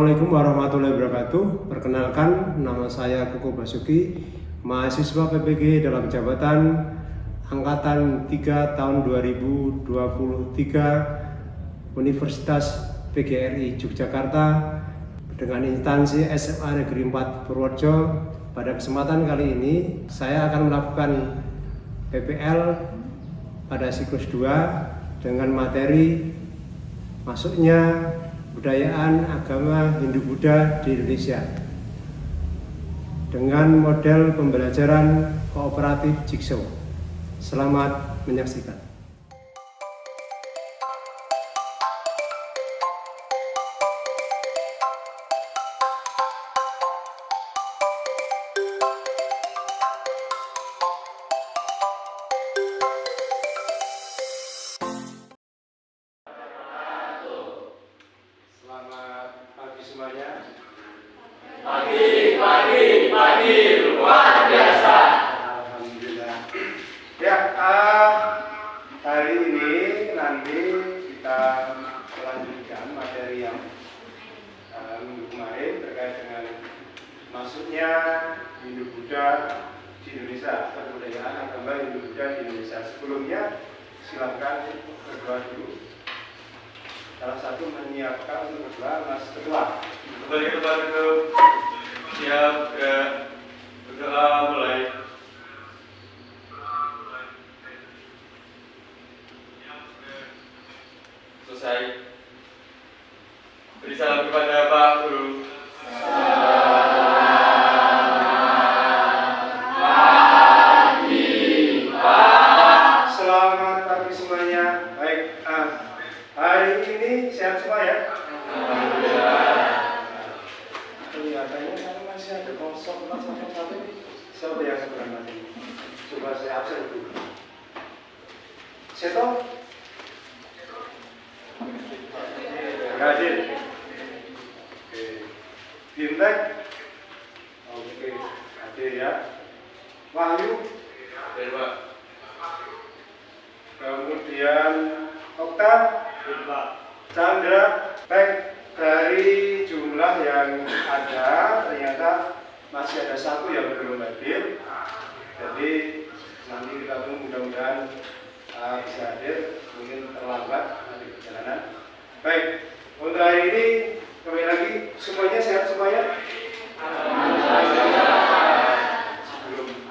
Assalamualaikum warahmatullahi wabarakatuh. Perkenalkan, nama saya Koko Basuki, mahasiswa PPG dalam jabatan Angkatan 3 tahun 2023 Universitas PGRI Yogyakarta dengan instansi SMA Negeri 4 Purworejo. Pada kesempatan kali ini saya akan melakukan PPL pada siklus 2 dengan materi masuknya budayaan agama Hindu-Buddha di Indonesia dengan model pembelajaran kooperatif Jigsaw. Selamat menyaksikan. Selamat pagi semuanya. Pagi, luar biasa. Alhamdulillah. Ya, hari ini nanti kita melanjutkan materi yang minggu kemarin terkait dengan masuknya Hindu-Buddha di Indonesia, kebudayaan agama Hindu-Buddha di Indonesia. Sebelumnya silakan berdua dulu. Salah satu menyiapkan untuk berdoa, Mas Ketua. Kembali kepada itu. Siap ya. Berdoa mulai. Selesai. Beri salam kepada Pak Guru. Selamat pagi semuanya. Baik, hari ini sehat semua ya? Kelihatannya karena masih ada kosong satu. Siapa yang seberang tadi? Coba saya absen dulu. Seto? Hadir. Oke. Bimtek? Oke. Hadir ya. Wahyu? Hadir Pak. Kemudian Okta? Chandra? Baik. Dari jumlah yang ada, ternyata masih ada satu yang belum hadir. Jadi nanti kita tunggu, mudah-mudahan bisa hadir. Mungkin terlambat nanti perjalanan. Baik, untuk hari ini kembali lagi, semuanya sehat semuanya. Sebelum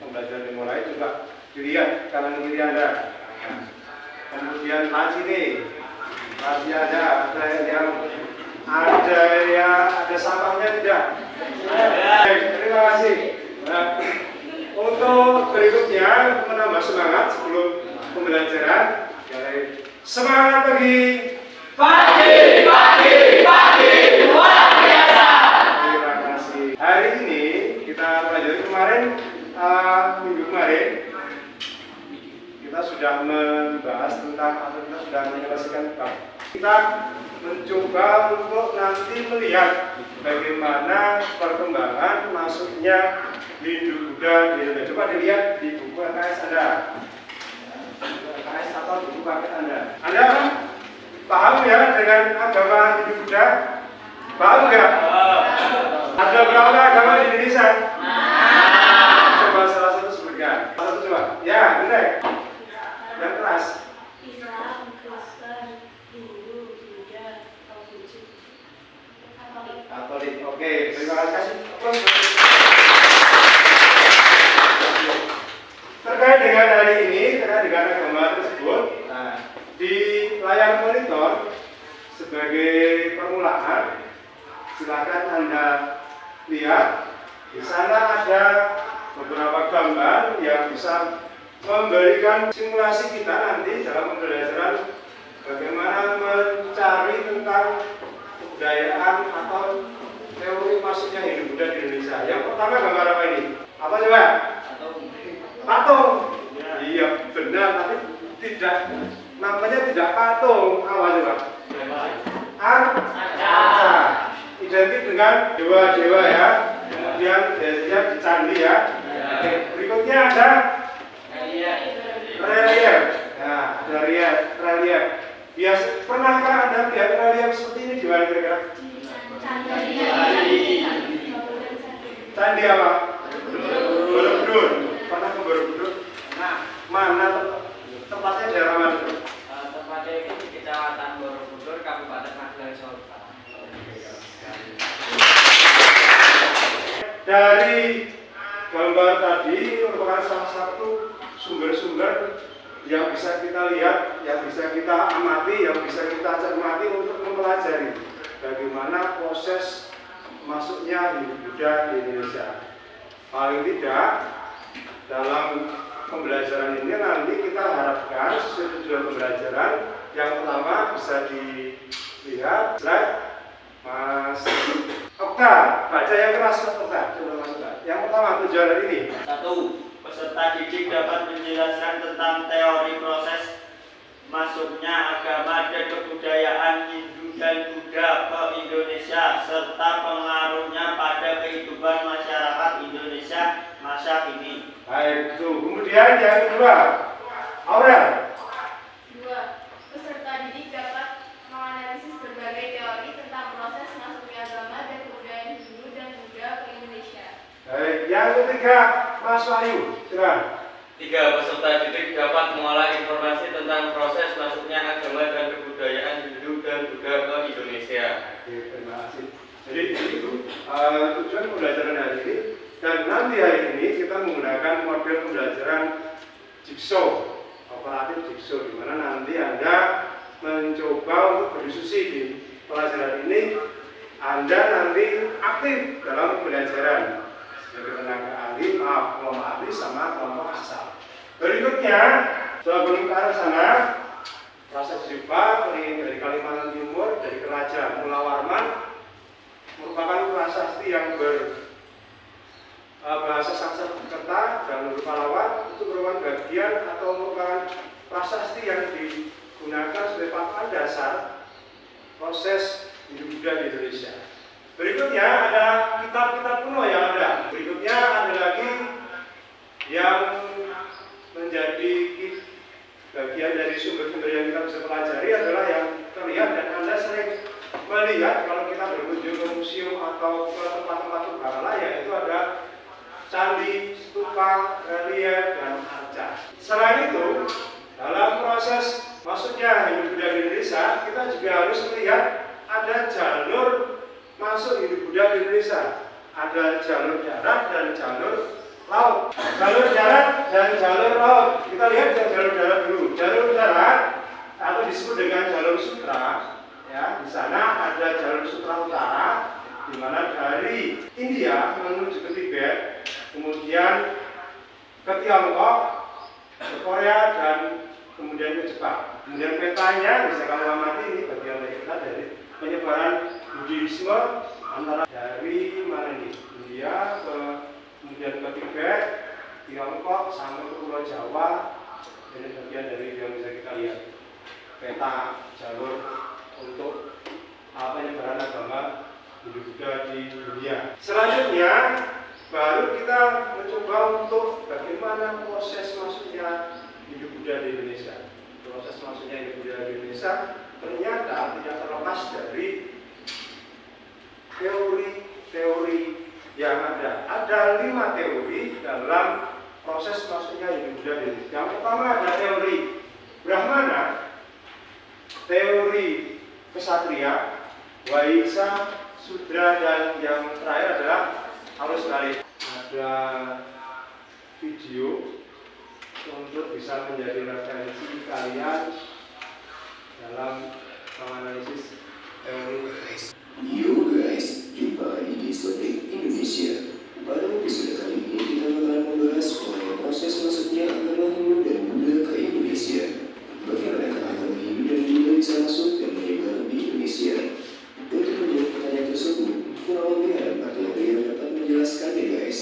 pembelajaran dimulai, coba dilihat kanan kiri Anda. Kemudian masih nih. Masih ada yang ada sampahnya tidak? Baik, terima kasih. Nah, untuk berikutnya menambah semangat sebelum pembelajaran. Semangat pagi. Pagi, luar biasa. Terima kasih. Hari ini kita pelajari kemarin minggu kemarin kita sudah membahas tentang atau kita sudah menyelesaikan bab. Kita mencoba untuk nanti melihat bagaimana perkembangan masuknya Hindu-Buddha di Indonesia. Coba dilihat di buku LKS Anda. LKS atau buku paket Anda. Anda paham ya dengan agama Hindu-Buddha? Paham nggak? Ada berapa agama di Indonesia? Coba salah satu sebutkan. Salah satu coba. Ya, benar. Yang keras. Islam, Kristen, Hindu, Buddha, Konghucu, Katolik. Oke, terima kasih. Terkait dengan hari ini, terkait dengan agama tersebut, di layar monitor sebagai permulaan, silakan Anda lihat. Di sana ada beberapa gambar yang bisa memberikan simulasi kita nanti dalam pembelajaran bagaimana mencari tentang kebudayaan atau teori masuknya Hindu-Buddha di Indonesia. Yang pertama gambar apa ini? Apa coba? Patung. Iya benar, tapi tidak, namanya tidak patung. Apa coba? Arca. Identik dengan dewa-dewa ya. Kemudian biasanya di candi ya. Oke, berikutnya ada relief. Nah, ada relief. Pernahkah Anda melihat realia seperti ini di mana kira-kira? Candi apa? Borobudur. Pernah ke Borobudur? Nah, Mana tempatnya, daerah mana? tempatnya itu di Kecamatan Borobudur, Kabupaten Magelang, Sultan. Dari gambar tadi merupakan salah satu sumber-sumber yang bisa kita lihat, yang bisa kita amati, yang bisa kita cermati untuk mempelajari bagaimana proses masuknya Hindu Buddha di Indonesia. Paling tidak dalam pembelajaran ini nanti kita harapkan sesuai tujuan pembelajaran yang pertama bisa dilihat slide Mas Okta, baca yang keras Mas Okta, coba Mas Okta. Yang pertama tujuan hari ini. 1. Peserta didik dapat menjelaskan tentang teori proses masuknya agama dan kebudayaan Hindu dan Buddha ke Indonesia serta pengaruhnya pada kehidupan masyarakat Indonesia masa kini. Baik, itu. Kemudian yang kedua, Aurel. 2. Peserta didik dapat menganalisis berbagai teori tentang proses masuknya agama dan kebudayaan Hindu dan Buddha ke Indonesia. Baik, yang ketiga, Mas Wahyu. Silakan. 3. Peserta didik dapat mengolah informasi tentang proses masuknya agama dan kebudayaan Hindu dan Buddha ke Indonesia. Oke, terima kasih. Jadi itu tujuan pembelajaran hari ini. Dan nanti hari ini kita menggunakan model pembelajaran jigsaw, operatif jigsaw, di mana nanti Anda mencoba untuk berdiskusi di pelajaran ini. Anda nanti aktif dalam pembelajaran sebagai tenaga ahli, kelompok ahli sama kelompok asal. Berikutnya, sebelum ke arah sana, Prasajipa dari Kalimantan Timur, dari Kerajaan Mula Warman, merupakan prasasti yang bahasa Sanskerta dan Nurpalawan. Itu merupakan bagian atau merupakan prasasti yang digunakan sebagai patokan dasar proses Hindu Buddha di Indonesia. Berikutnya ada kitab-kitab kuno yang ada. Berikutnya ada lagi yang menjadi bagian dari sumber-sumber yang kita bisa pelajari adalah yang terlihat dan Anda sering melihat kalau kita berkunjung ke museum atau ke tempat-tempat berhala, yaitu ada candi, stupa, relief, dan arca. Selain itu, dalam proses masuknya Hindu Buddha di Indonesia, kita juga harus melihat ada jalur masuk Hindu Buddha di Indonesia. Ada jalur darat dan jalur laut. Jalur darat dan jalur laut. Kita lihat yang jalur darat dulu. Jalur darat atau disebut dengan jalur sutra. Ya, di sana ada jalur sutra utara, di mana dari India menuju ke Tibet, kemudian ke Tiongkok, ke Korea, dan kemudian ke Jepang. Kemudian petanya bisa kamu amati, ini bagian dari kita dari penyebaran Buddhisme antara dari mana ini, India ke kemudian ke Tibet, Tiongkok, sampai ke Pulau Jawa. Ini bagian dari yang bisa kita lihat peta jalur untuk penyebaran agama Hindu Buddha di dunia. Selanjutnya baru kita mencoba untuk bagaimana proses masuknya Hindu Buddha di Indonesia. Proses masuknya Hindu Buddha di Indonesia ternyata tidak terlepas dari teori-teori yang ada. Ada 5 teori dalam proses masuknya Hindu Buddha di Indonesia. Yang pertama ada teori Brahmana, teori Kesatria, Waisa, Sudra, dan yang terakhir adalah arus balik. Ada video untuk bisa menjadi referensi kalian dalam menganalisis teori. Yo guys, jumpa lagi di Diskotek Indonesia. Pada episode kali ini kita bakalan membahas mengenai proses masuknya agama Hindu dan Buddha ke Indonesia. Bagaimana agama Hindu dan Buddha bisa masuk dan menyebar di Indonesia? Untuk menjawab pertanyaan tersebut, kurang lebih ada 4 teori yang dapat menjelaskan ya guys.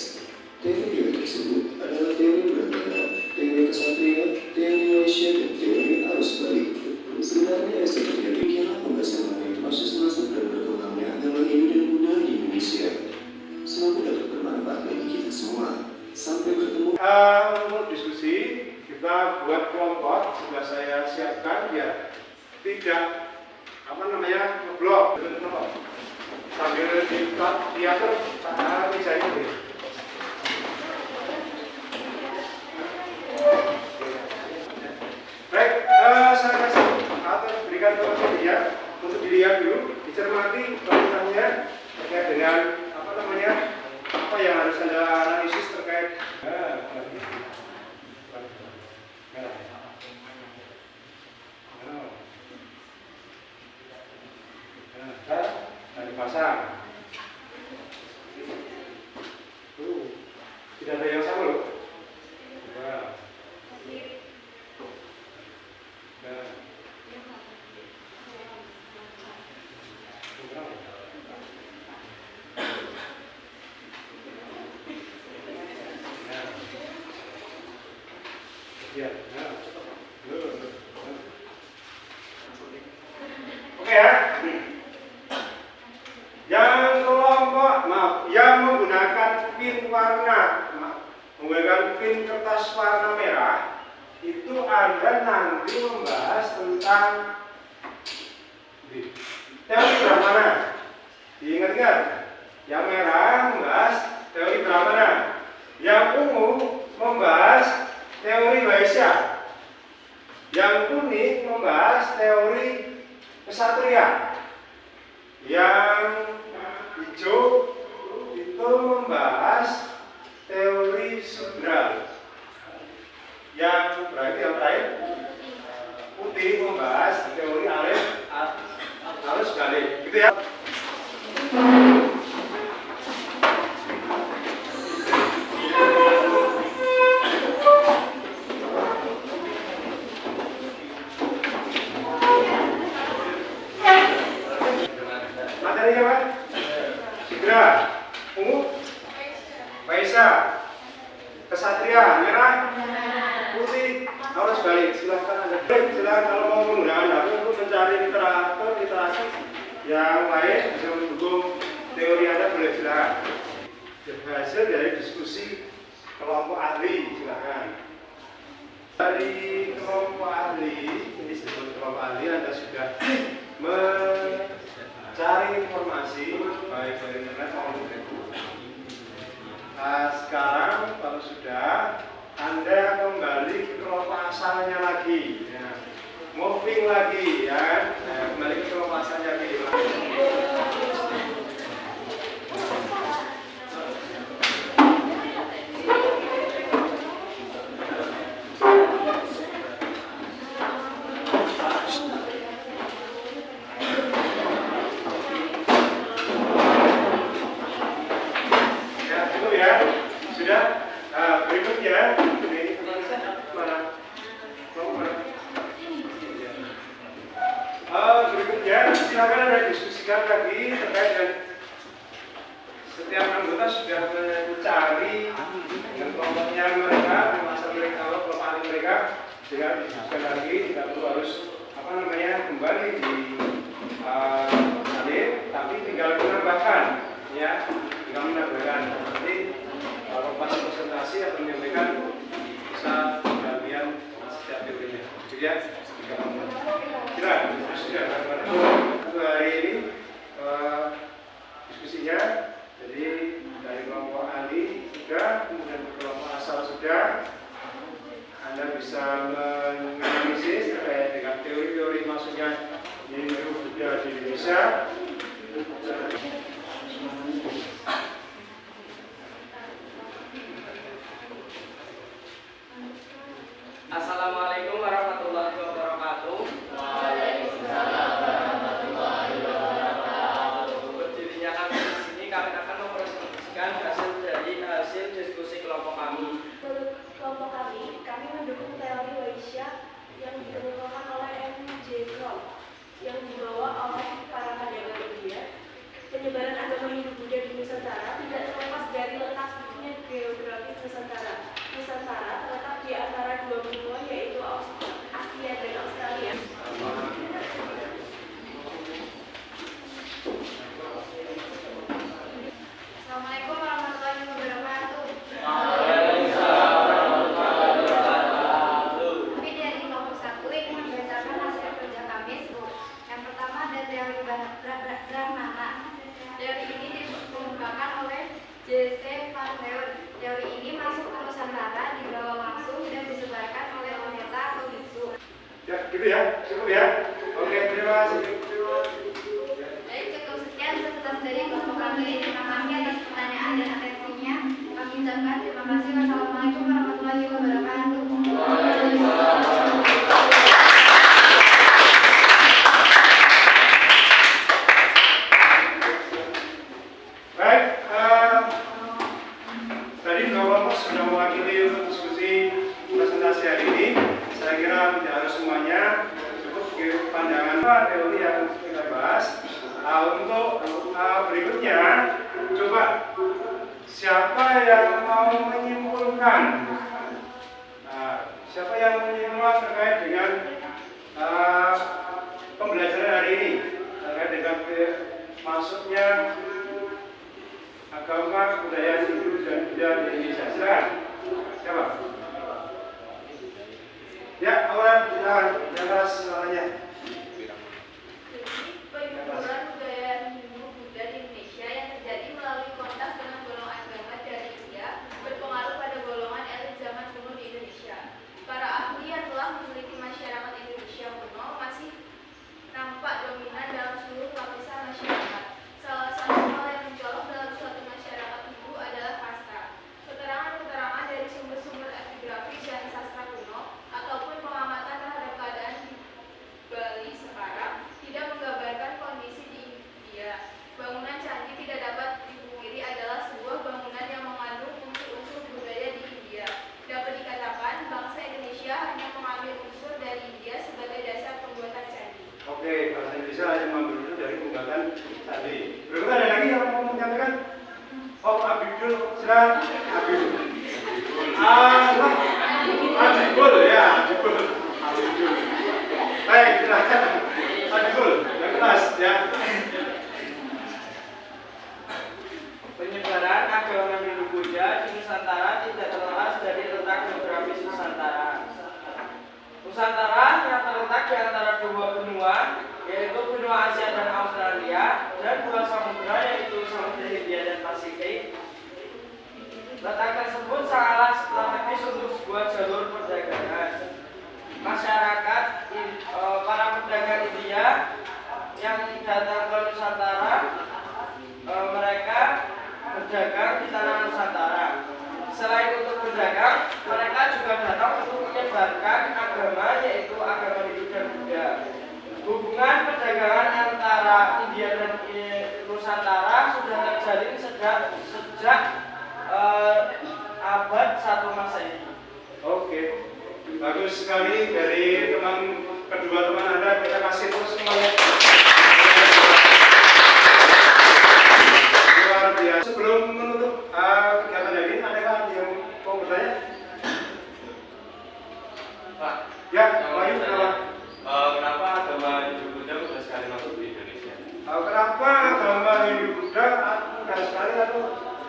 Teori tersebut adalah teori Brahmana, teori Kesatria, teori Waisya, dan teori arus balik. Sebenarnya seperti demikianlah pembahasan mengenai proses masuk dan berkembangnya agama tidak ngeblok sambil diatur bisa itu. Baik, saya kasih atau berikan kepada dia untuk dilihat dulu, dicermati permintaannya terkait dengan apa yang harus Anda analisis terkait dari pasang. Tidak ada yang sama loh. Oke ya. Yang kelompok yang menggunakan pin kertas warna merah itu Anda nanti membahas tentang teori Brahmana. Diingat-ingat, yang merah membahas teori Brahmana, yang ungu membahas teori Vaishya, yang kuning membahas teori Ksatria, yang hijau itu membahas teori Sudra, yang terakhir putih membahas teori arus balik, gitu ya. Materinya apa? Sudra, ungu, Vaishya, Ksatria, merah, putih, harus balik. Silahkan Anda. Silahkan kalau mau menggunakan HP untuk mencari literasi yang lain bisa mendukung teori Anda, boleh silahkan. Hasil dari diskusi kelompok ahli, silahkan. Dari kelompok ahli, ini disebut kelompok ahli, Anda sudah mencari informasi baik dari internet maupun dari buku. Sekarang kalau sudah, Anda kembali ke kelompok asalnya lagi, ya. Moving lagi, ya. Kembali ke kelompok asalnya lagi. Berikutnya, silakan Anda diskusikan lagi terkait dengan setiap anggota sudah mencari dengan kelompoknya mereka, masa mereka, kelompok ahli mereka, sehingga diskusikan lagi, tidak perlu harus kembali di salin, tapi tinggal menambahkan, ya, tinggal menambahkan. Nanti kalau pas presentasi atau menyampaikan bisa bagian setiap teorinya, gitu ya. Sudah untuk hari ini diskusinya, jadi dari kelompok ahli sudah, kemudian kelompok asal sudah, Anda bisa menganalisis terkait dengan teori-teori maksudnya Hindu Buddha di Indonesia. Assalamualaikum warahmatullahi wabarakatuh. Waalaikumsalam warahmatullahi wabarakatuh. Berdirinya kami di sini, kami akan mempresentasikan hasil diskusi kelompok kami. Menurut kelompok kami mendukung teori Vaishya yang dikemukakan oleh M.J. Kroll yang dibawa oleh para pedagang India. Penyebaran agama Hindu Buddha di Nusantara tidak terlepas dari letaknya geografis Nusantara. Nusantara terletak di antara dua benua, yaitu Asia dan Australia. Assalamualaikum warahmatullahi wabarakatuh. Kami dari kelompok 1 ingin membacakan hasil kerja kami ya, cukup ya. Oke, terima kasih. Baik, cukup sekian presentasi dari kelompok kami. Terima kasih atas pertanyaan dan atensinya. Kami ucapkan terima kasih. Wassalamualaikum warahmatullahi wabarakatuh. Baik, tadi dua kelompok sudah mewakili untuk diskusi presentasi hari ini. Saya kira tidak harus semuanya, cukup pandangan teori yang kita bahas. Untuk berikutnya, coba siapa yang mau menyimpulkan? Siapa yang menyimpulkan terkait dengan pembelajaran hari ini, terkait dengan masuknya agama, kebudayaan Hindu dan Buddha di Indonesia? Silakan. Siapa? Ya, awal silakan. Di atas suaranya. Penyebaran budaya Hindu Buddha di Indonesia yang terjadi melalui kontak dengan golongan agama dari India berpengaruh pada golongan elit zaman kuno di Indonesia. Para ahli yang telah meneliti masyarakat Indonesia kuno masih nampak dominan dalam seluruh lapisan masyarakat. Salah satu hal yang mencolok dalam suatu masyarakat Hindu adalah kasta. Keterangan-keterangan dari sumber-sumber epigrafis dan sastra kuno ataupun pengamatan terhadap keadaan di Bali sekarang tidak menggambarkan kondisi di India. Bangunan candi tidak dapat dipungkiri adalah sebuah bangunan yang mengandung unsur-unsur budaya di India. Dapat dikatakan bangsa Indonesia hanya mengambil unsur dari India sebagai dasar pembuatan candi. Oke, bahasa Indonesia hanya mengambil itu dari pembuatan tadi. Berikutnya ada lagi yang mau menyampaikan? Oh, Abidul, silakan. Abidul. Abidul ya, Abidul. Baik, silakan. Abidul, yang kelas ya. Penyebaran agama Hindu Buddha di Nusantara tidak terlepas dari letak geografis Nusantara. Nusantara yang terletak di antara dua benua, yaitu benua Asia dan Australia, dan dua samudra, yaitu Samudra Hindia dan Pasifik. Letak tersebut sangatlah strategis untuk sebuah jalur perdagangan. Masyarakat, para pedagang India yang datang ke Nusantara, mereka berdagang di tanah Nusantara. Selain untuk berdagang, mereka juga datang untuk menyebarkan agama, yaitu agama Hindu dan Buddha. Hubungan perdagangan antara India dan Nusantara sudah terjalin sejak abad 1 Masehi. Oke, bagus sekali dari kedua teman Anda. Kita kasih terus semuanya. Luar biasa. Sebelum menutup kegiatan hari ini, adakah yang mau bertanya? Pak, Ya, Wahyu, kenapa? kenapa agama Hindu Buddha mudah sekali masuk di Indonesia? Kenapa agama Hindu Buddha mudah sekali atau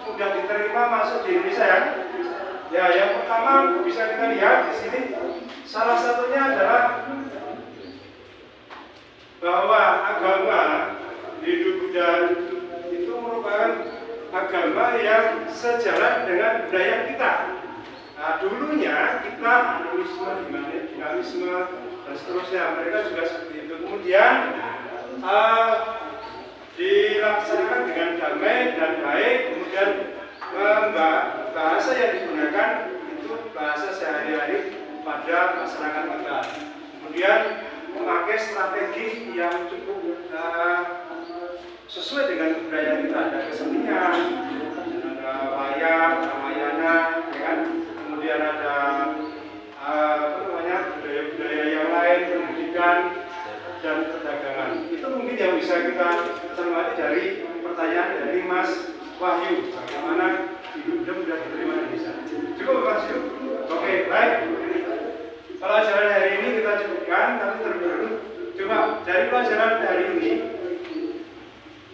mudah diterima masuk di Indonesia ya? Ya, yang pertama bisa kita lihat di sini, salah satunya adalah bahwa agama Hindu Buddha itu merupakan agama yang sejalan dengan budaya kita. Nah, dulunya kita dinamisme dan seterusnya, mereka juga seperti itu. Kemudian dilaksanakan dengan damai dan baik. Kemudian bahasa yang digunakan itu bahasa sehari-hari pada masyarakat kita. Kemudian memakai strategi yang cukup sesuai dengan budaya kita. Ada kesenian, ada wayang, ramayana, ya kan? Kemudian ada budaya-budaya yang lain, pendidikan dan perdagangan. Itu mungkin yang bisa kita cermati dari pertanyaan dari Mas Wahyu, bagaimana hidup dan mudah diterima di Indonesia. Cukup Mas Wahyu? Oke, baik. Pelajaran hari ini kita cukupkan, tapi terlebih dahulu coba dari pelajaran hari ini,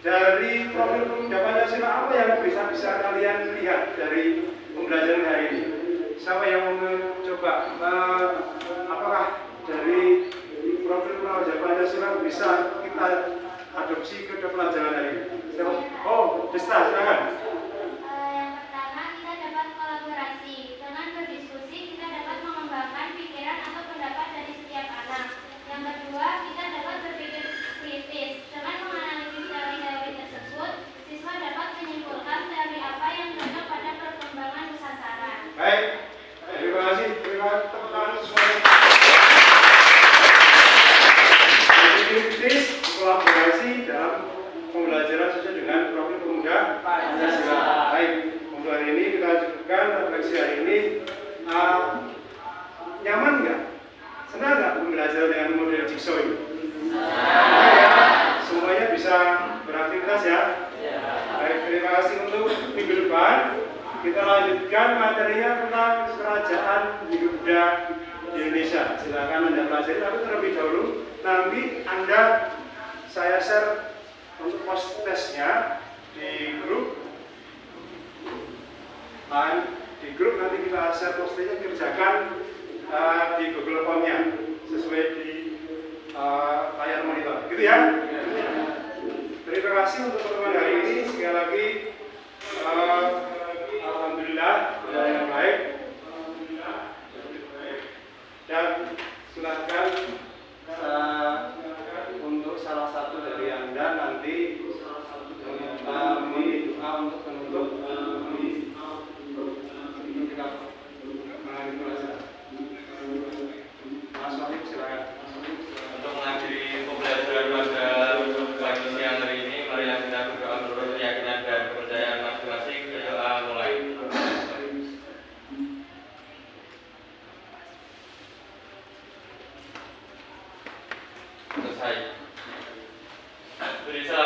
dari profil pemuda Pancasila apa yang bisa kalian lihat dari pembelajaran hari ini? Siapa yang mau coba? Apakah dari profil pelajar Pancasila bisa kita adopsi ke pelajaran hari ini? Oh, Desta, silakan. Yang pertama, kita dapat kolaborasi. Dengan berdiskusi, kita dapat mengembangkan pikiran atau pendapat dari setiap anak. Yang melanjutkan materinya tentang kerajaan Yehuda di Indonesia. Silakan Anda pelajari, tapi terlebih dahulu nanti Anda saya share untuk post testnya di grup. Di grup nanti kita share post testnya, kerjakan di Google Form-nya sesuai di layar monitor, gitu ya. Terima kasih untuk pertemuan hari ini. Sekali lagi, alhamdulillah yang baik. Dan silakan untuk salah satu dari Anda nanti meminta doa untuk penutup kita mengalami pelajaran. Mas Wahid, silakan. Untuk mengakhiri pembelajaran pada pagi siang hari ini, marilah kita berdoa menurut keyakinan dan kepercayaan masing-masing. Doa mulai. Selesai. Beri salam